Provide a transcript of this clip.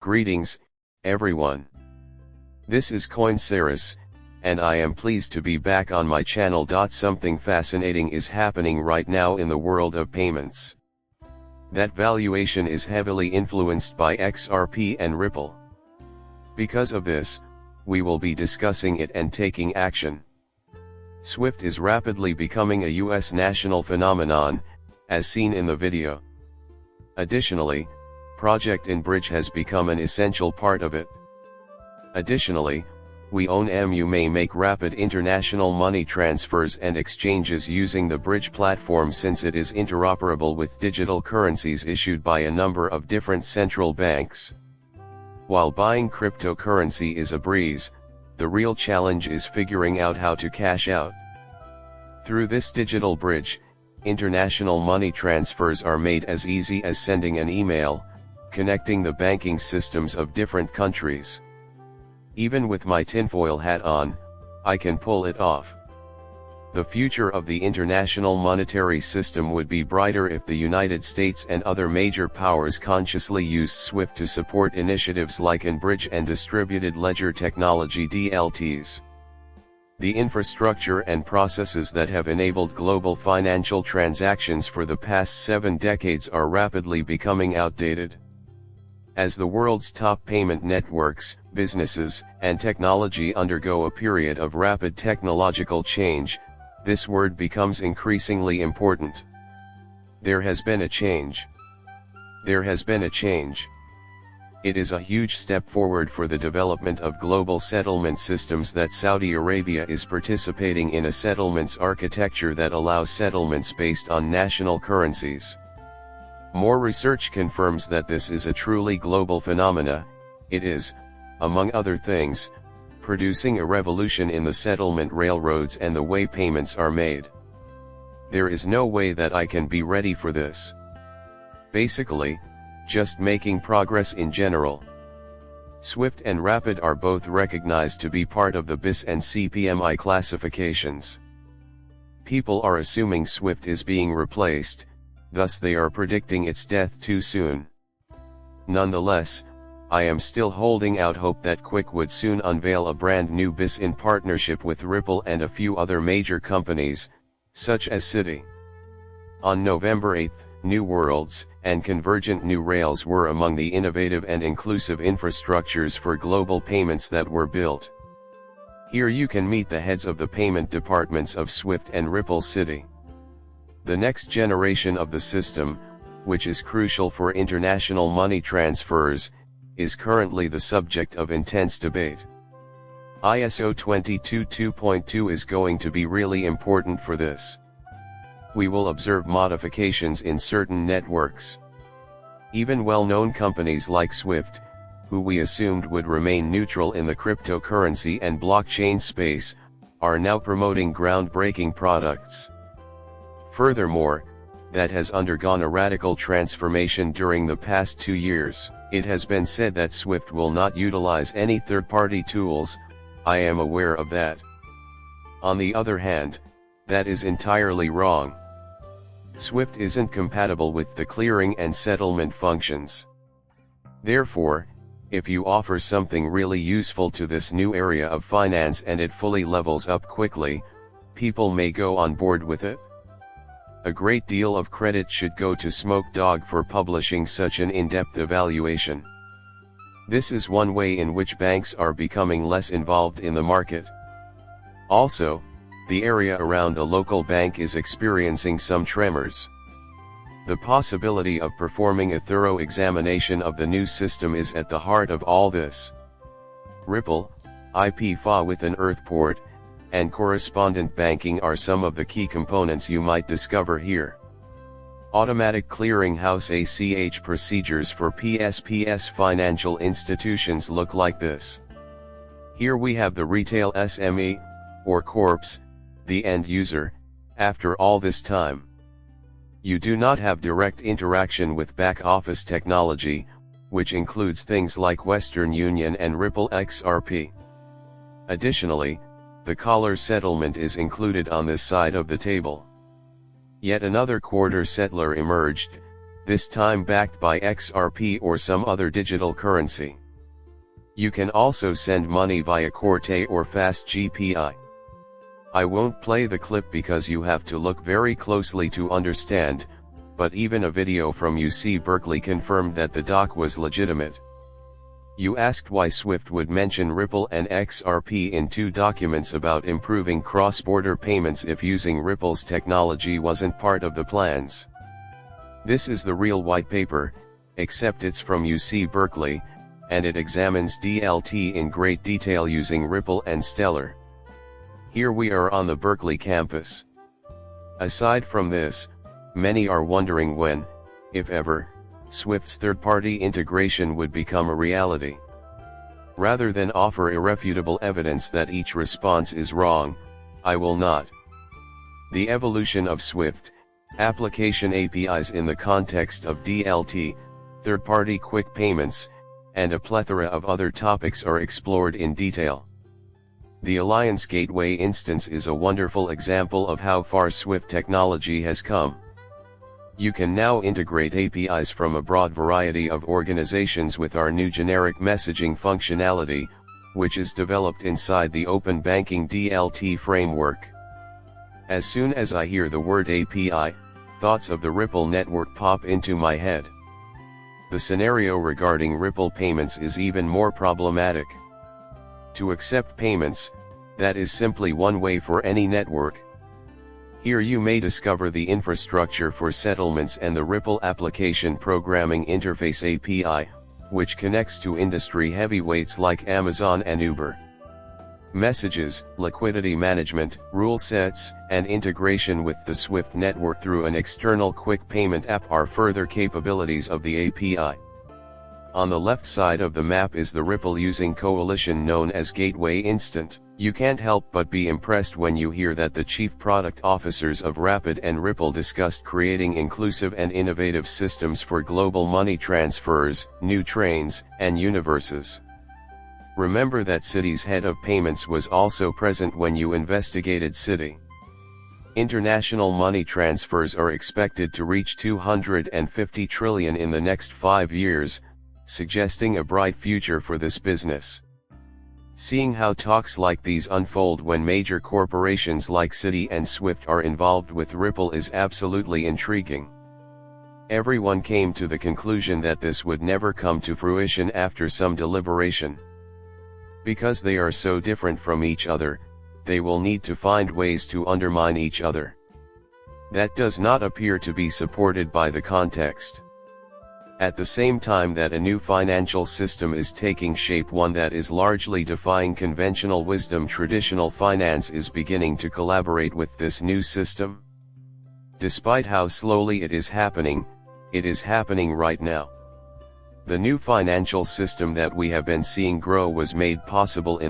Greetings, everyone. This is Coinceris, and I am pleased to be back on my channel. Something fascinating is happening right now in the world of payments. That valuation is heavily influenced by XRP and Ripple. Because of this, we will be discussing it and taking action. SWIFT is rapidly becoming a US national phenomenon, as seen in the video. Additionally, Project InBridge has become an essential part of it. Additionally, we own MU may make rapid international money transfers and exchanges using the Bridge platform since it is interoperable with digital currencies issued by a number of different central banks. While buying cryptocurrency is a breeze, the real challenge is figuring out how to cash out. Through this digital bridge, international money transfers are made as easy as sending an email, connecting the banking systems of different countries. Even with my tinfoil hat on, I can pull it off. The future of the international monetary system would be brighter if the United States and other major powers consciously used SWIFT to support initiatives like InBridge and distributed ledger technology (DLTs). The infrastructure and processes that have enabled global financial transactions for the past 7 decades are rapidly becoming outdated. As the world's top payment networks, businesses, and technology undergo a period of rapid technological change, this word becomes increasingly important. There has been a change. There has been a change. It is a huge step forward for the development of global settlement systems that Saudi Arabia is participating in a settlements architecture that allows settlements based on national currencies. More research confirms that this is a truly global phenomena. It is, among other things, producing a revolution in the settlement railroads and the way payments are made. There is no way that I can be ready for this. Basically, just making progress in general. SWIFT and Rapid are both recognized to be part of the BIS and CPMI classifications. People are assuming SWIFT is being replaced, thus they are predicting its death too soon. Nonetheless, I am still holding out hope that Quick would soon unveil a brand new BIS in partnership with Ripple and a few other major companies, such as Citi. On November 8, New Worlds and Convergent New Rails were among the innovative and inclusive infrastructures for global payments that were built. Here you can meet the heads of the payment departments of SWIFT and Ripple Citi. The next generation of the system, which is crucial for international money transfers, is currently the subject of intense debate. ISO 222.2 is going to be really important for this. We will observe modifications in certain networks. Even well-known companies like SWIFT, who we assumed would remain neutral in the cryptocurrency and blockchain space, are now promoting groundbreaking products. Furthermore, that has undergone a radical transformation during the past 2 years. It has been said that SWIFT will not utilize any third-party tools. I am aware of that. On the other hand, that is entirely wrong. SWIFT isn't compatible with the clearing and settlement functions. Therefore, if you offer something really useful to this new area of finance and it fully levels up quickly, people may go on board with it. A great deal of credit should go to Smoke Dog for publishing such an in-depth evaluation. This is one way in which banks are becoming less involved in the market. Also, the area around a local bank is experiencing some tremors. The possibility of performing a thorough examination of the new system is at the heart of all this. Ripple, IPFA with an Earthport, and correspondent banking are some of the key components you might discover here. Automatic clearinghouse ACH procedures for PSPS financial institutions look like this. Here we have the retail SME, or corps, the end user. After all this time, you do not have direct interaction with back-office technology, which includes things like Western Union and Ripple XRP. Additionally, the collar settlement is included on this side of the table. Yet another quarter settler emerged, this time backed by XRP or some other digital currency. You can also send money via Corte or Fast GPI. I won't play the clip because you have to look very closely to understand, but even a video from UC Berkeley confirmed that the doc was legitimate. You asked why Swift would mention Ripple and XRP in two documents about improving cross-border payments if using Ripple's technology wasn't part of the plans. This is the real white paper, except it's from UC Berkeley, and it examines DLT in great detail using Ripple and Stellar. Here we are on the Berkeley campus. Aside from this, many are wondering when, if ever, Swift's third-party integration would become a reality. Rather than offer irrefutable evidence that each response is wrong, I will not. The evolution of Swift, application APIs in the context of DLT, third-party quick payments, and a plethora of other topics are explored in detail. The Alliance Gateway instance is a wonderful example of how far Swift technology has come. You can now integrate APIs from a broad variety of organizations with our new generic messaging functionality, which is developed inside the Open Banking DLT framework. As soon as I hear the word API, thoughts of the Ripple network pop into my head. The scenario regarding Ripple payments is even more problematic. To accept payments, that is simply one way for any network. Here you may discover the infrastructure for settlements and the Ripple Application Programming Interface API, which connects to industry heavyweights like Amazon and Uber. Messages, liquidity management, rule sets, and integration with the Swift network through an external quick payment app are further capabilities of the API. On the left side of the map is the Ripple using coalition known as Gateway Instant. You can't help but be impressed when you hear that the chief product officers of Rapid and Ripple discussed creating inclusive and innovative systems for global money transfers, new trains, and universes. Remember that Citi's head of payments was also present when you investigated Citi. International money transfers are expected to reach 250 trillion in the next 5 years, suggesting a bright future for this business. Seeing how talks like these unfold when major corporations like Citi and Swift are involved with Ripple is absolutely intriguing. Everyone came to the conclusion that this would never come to fruition after some deliberation. Because they are so different from each other, they will need to find ways to undermine each other. That does not appear to be supported by the context. At the same time that a new financial system is taking shape, one that is largely defying conventional wisdom, traditional finance is beginning to collaborate with this new system. Despite how slowly it is happening right now. The new financial system that we have been seeing grow was made possible in